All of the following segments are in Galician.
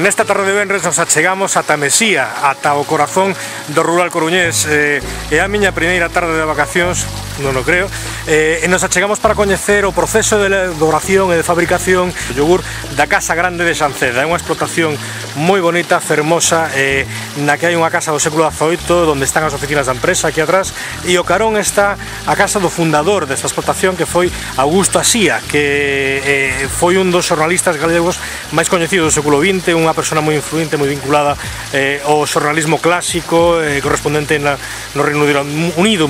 Nesta tarde de venres nos achegamos ata Mesía, ata o corazón do rural coruñés. É a miña primeira tarde de vacacións, non o creo, e nos achegamos para coñecer o proceso de elaboración e de fabricación do yogur da Casa Grande de Sanceda. É unha explotación moi bonita, fermosa, na que hai unha casa do século XVIII, onde están as oficinas da empresa aquí atrás, e o carón está a casa do fundador desta explotación, que foi Augusto Asía, que foi un dos xornalistas galegos máis coñecidos do século XX, unha persona moi influente, moi vinculada ao xornalismo clásico, correspondente no Reino Unido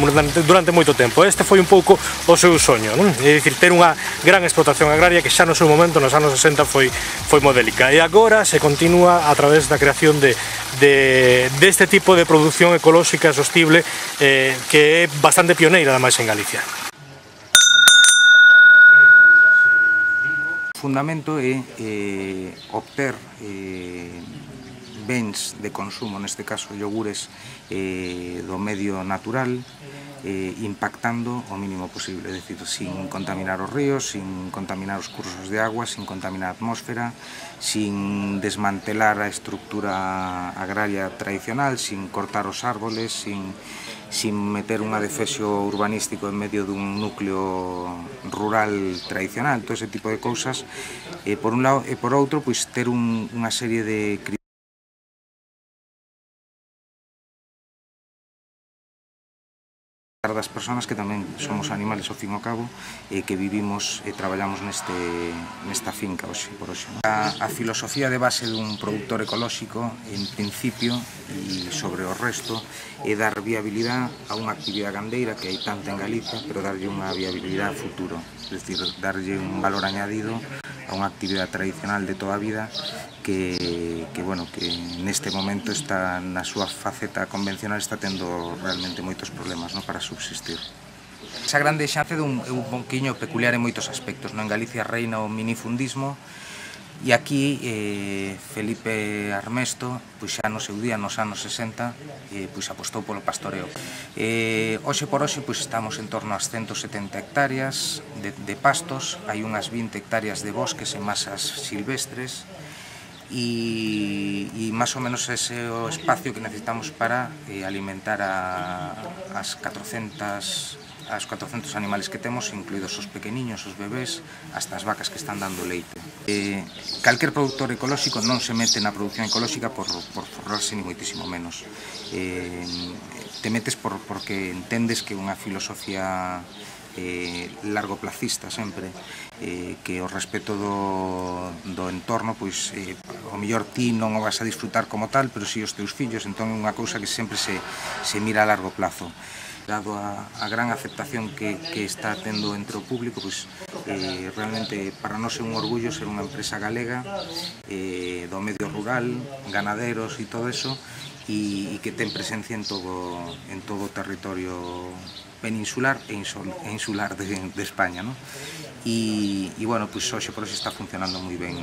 durante moito tempo. Este foi un pouco o seu soño, non? É dicir, ter unha gran explotación agraria que xa no seu momento, nos anos 60, foi modélica. E agora se continúa a través da creación deste tipo de produción ecolóxica sostible, que é bastante pioneira, ademais, en Galicia. O fundamento é obter bens de consumo, neste caso iogures do medio natural, impactando o mínimo posible, é dicir, sin contaminar os ríos, sin contaminar os cursos de agua, sin contaminar a atmósfera, sin desmantelar a estructura agraria tradicional, sin cortar os árboles, sin meter un adefesio urbanístico en medio dun núcleo rural tradicional, todo ese tipo de cousas, por un lado, e por outro, pois ter unha serie de das persoas que tamén somos animales ao fin e ao cabo, que vivimos e traballamos nesta finca hoxe por hoxe. A filosofía de base dun produtor ecolóxico, en principio, e sobre o resto, é dar viabilidade a unha actividade gandeira que hai tanta en Galicia, pero darlle unha viabilidade a futuro, é dicir, darlle un valor añadido a unha actividade tradicional de toda a vida que neste momento está na súa faceta convencional, está tendo realmente moitos problemas, no, para subsistir. Esa grande xance é un pouquiño peculiar en moitos aspectos, no? En Galicia reina o minifundismo e aquí Felipe Armesto, pois xa no seu día, nos anos 60, pois apostou polo pastoreo. Hoxe por hoxe pois estamos en torno ás 170 hectáreas de pastos, hai unhas 20 hectáreas de bosques e masas silvestres, e máis ou menos ese é o espacio que necesitamos para alimentar as 400 animales que temos, incluídos os pequeniños, os bebés, hasta as vacas que están dando leite. Calquer productor ecolóxico non se mete na produción ecolóxica por forrarse ni moitísimo menos. Te metes porque entendes que unha filosofía largoplacista sempre, que o respeto do entorno, pois o mellor ti non o vas a disfrutar como tal, pero si os teus fillos, entón é unha cousa que sempre se mira a largo plazo. Dado a gran aceptación que está tendo entre o público, pois realmente para nós é un orgullo ser unha empresa galega do medio rural, ganaderos e todo eso, e que ten presencia en todo o territorio peninsular e insular de España, ¿no? E bueno, pois hoxe por hoxe está funcionando moi ben.